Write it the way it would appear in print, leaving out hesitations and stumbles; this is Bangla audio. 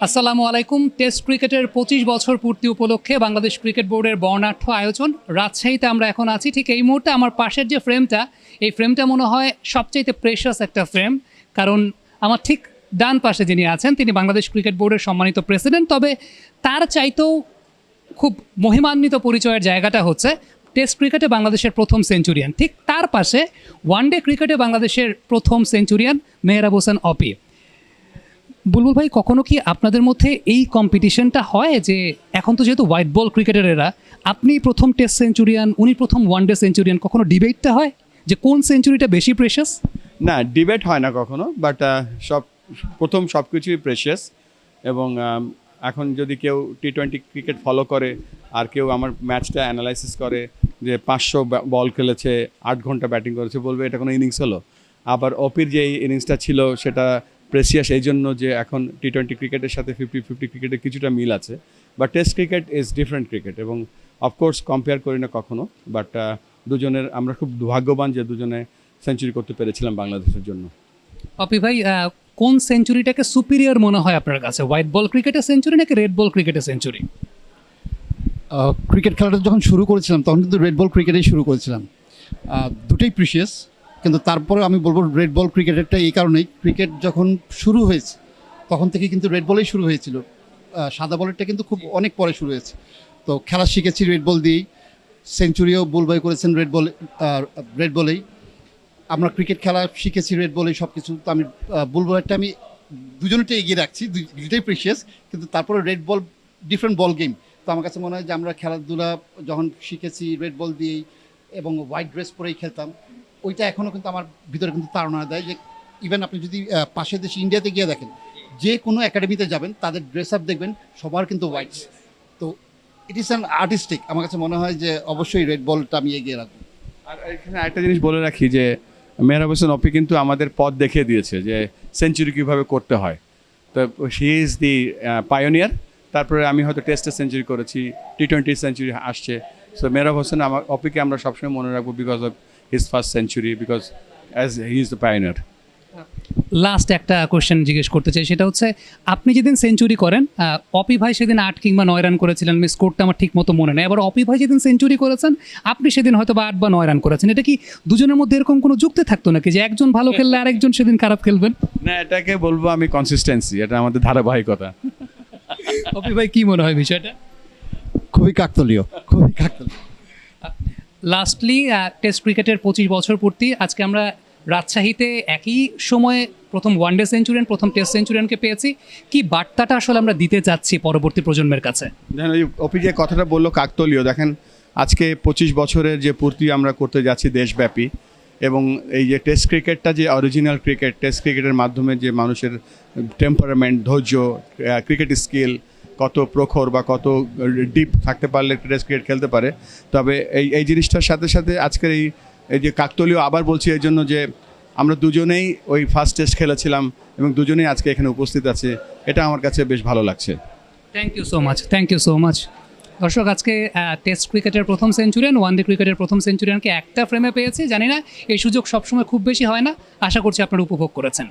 আসসালামু আলাইকুম। টেস্ট ক্রিকেটের 25 বছর পূর্তি উপলক্ষে বাংলাদেশ ক্রিকেট বোর্ডের বর্ণাঢ্য আয়োজন রাজশাহীতে আমরা এখন আছি। ঠিক এই মুহূর্তে আমার পাশের যে ফ্রেমটা, এই ফ্রেমটা মনে হয় সবচাইতে প্রেশাস একটা ফ্রেম, কারণ আমার ঠিক ডান পাশে যিনি আছেন তিনি বাংলাদেশ ক্রিকেট বোর্ডের সম্মানিত প্রেসিডেন্ট। তবে তার চাইতেও খুব মহিমান্বিত পরিচয়ের জায়গাটা হচ্ছে টেস্ট ক্রিকেটে বাংলাদেশের প্রথম সেঞ্চুরিয়ান। ঠিক তার পাশে ওয়ানডে ক্রিকেটে বাংলাদেশের প্রথম সেঞ্চুরিয়ান মেহরাব হোসেন অপি। বুলবুল ভাই, কখনো কি আপনাদের মধ্যে এই কম্পিটিশনটা হয় যে এখন তো যেহেতু হোয়াইট বল ক্রিকেটের এরা, আপনি প্রথম টেস্ট সেঞ্চুরিয়ান, উনি প্রথম ওয়ানডে সেঞ্চুরিয়ান, কখনো ডিবেটটা হয় যে কোন সেঞ্চুরিটা বেশি প্রেশাস? না, ডিবেট হয় না কখনো, বাট সব কিছুই প্রেশিয়াস। এবং এখন যদি কেউ টি-20 ক্রিকেট ফলো করে আর কেউ আমার ম্যাচটা অ্যানালাইসিস করে যে 500 বল খেলেছে, 8 ঘন্টা ব্যাটিং করেছে, বলবে এটা কোনো ইনিংস হলো। আবার অপির যে ইনিংসটা ছিল সেটা প্রেসিয়াস এই জন্য যে এখন টি-20 ক্রিকেটের সাথে 50-50 ক্রিকেটের কিছুটা মিল আছে, but test cricket is different cricket. এবং অফকোর্স কম্পেয়ার করি না কখনো, বাট দুজনের আমরা খুব ভাগ্যবান যে দুজনে সেঞ্চুরি করতে পেরেছিলাম বাংলাদেশের জন্য। অপি ভাই, কোন সেঞ্চুরিটাকে সুপিরিয়র মনে হয় আপনার কাছে, হোয়াইট বল ক্রিকেটের সেঞ্চুরি নাকি রেড বল ক্রিকেটের সেঞ্চুরি? ক্রিকেট খেলাটা যখন শুরু করেছিলাম তখন কিন্তু রেড বল ক্রিকেটেই শুরু করেছিলাম। দুটোই প্রিশিয়াস, কিন্তু তারপরে আমি বলবো রেড বল ক্রিকেটেরটা এই কারণেই, ক্রিকেট যখন শুরু হয়েছে তখন থেকে কিন্তু রেড বলেই শুরু হয়েছিল। সাদা বলেরটা কিন্তু খুব অনেক পরে শুরু হয়েছে। তো খেলা শিখেছি রেড বল দিয়েই, সেঞ্চুরিও বুলবাই করেছেন রেড বলেই। আমরা ক্রিকেট খেলা শিখেছি রেড বলেই, সব কিছু। তো আমি বুলবুলেরটা আমি দুজনেরটা এগিয়ে রাখছি, দুটোই প্রিশিয়াস, কিন্তু তারপরে red ball different ball game. তো আমার কাছে মনে হয় যে আমরা খেলাধুলা যখন শিখেছি রেড বল দিয়েই এবং হোয়াইট ড্রেস পরেই খেলতাম, ওইটা এখনও কিন্তু আমার ভিতরে কিন্তু তাড়না দেয় যে ইভেন আপনি যদি পাশের দেশে ইন্ডিয়াতে গিয়ে দেখেন, যে কোনো একাডেমিতে যাবেন তাদের ড্রেস আপ দেখবেন সবার কিন্তু হোয়াইট। তো ইট ইস অ্যান আর্টিস্টিক। আমার কাছে মনে হয় যে অবশ্যই রেড বলটা আমি এগিয়ে রাখবো। আর এখানে একটা জিনিস বলে রাখি যে মেহরাব হোসেন অপি কিন্তু আমাদের পথ দেখিয়ে দিয়েছে যে সেঞ্চুরি কীভাবে করতে হয়। তো শি ইজ দি পায়োনিয়ার। তারপরে আমি হয়তো টেস্টে সেঞ্চুরি করেছি, টি-20 সেঞ্চুরি আসছে। সো মেহরাব হোসেন অপিকে আমরা সবসময় মনে রাখবো because of his first century, because as he is the pioneer. Last একটা কোয়েশ্চেন জিজ্ঞেস করতে চাই, সেটা হচ্ছে আপনি যেদিন সেঞ্চুরি করেন, অপি ভাই সেদিন 8 কিংবা 9 রান করেছিলেন, আমি স্কোরটা আমার ঠিক মতো মনে নেই। এবার অপি ভাই যেদিন সেঞ্চুরি করেছেন, আপনি সেদিন হয়তো বা 8 বা 9 রান করেছেন। এটা কি দুজনের মধ্যে এরকম কোনো যুক্তি থাকতো নাকি যে একজন ভালো খেললে আরেকজন সেদিন খারাপ খেলবেন? না, এটাকে বলবো আমি কনসিস্টেন্সি, এটা আমাদের ধারাবাহিকতা। অপি ভাই, কি মনে হয় বিষয়টা? খুবই কাকতালীয়, খুবই কাকতালীয়। লাস্টলি, টেস্ট ক্রিকেটের 25 বছর পূর্তি, আজকে আমরা রাজশাহীতে একই সময়ে প্রথম ওয়ানডে সেঞ্চুরিয়ান, প্রথম টেস্ট সেঞ্চুরিয়ানকে পেয়েছি। কি বার্তাটা আসলে আমরা দিতে চাচ্ছি পরবর্তী প্রজন্মের কাছে? দেখেন, ওই অপি যে কথাটা বললো কাকতালীয়, দেখেন আজকে 25 বছরের যে পূর্তি আমরা করতে যাচ্ছি দেশব্যাপী, এবং এই যে টেস্ট ক্রিকেটটা যে অরিজিনাল ক্রিকেট, টেস্ট ক্রিকেটের মাধ্যমে যে মানুষের টেম্পারামেন্ট, ধৈর্য, ক্রিকেট স্কিল কত প্রখর বা কত ডিপ থাকতে পারলে টেস্ট ক্রিকেট খেলতে পারে। তবে এই জিনিসটার সাথে সাথে আজকের এই যে কাকতালীয়, আবার বলছি এই জন্য যে আমরা দুজনেই ওই ফার্স্ট টেস্ট খেলেছিলাম এবং দুজনেই আজকে এখানে উপস্থিত আছে, এটা আমার কাছে বেশ ভালো লাগছে। Thank you so much, thank you so much. দর্শক, আজকে টেস্ট ক্রিকেটের প্রথম সেঞ্চুরিয়ান, ওয়ানডে ক্রিকেটের প্রথম সেঞ্চুরিয়ানকে একটা ফ্রেমে পেয়েছি। জানি না এই সুযোগ সবসময় খুব বেশি হয় না, আশা করছি আপনারা উপভোগ করেছেন।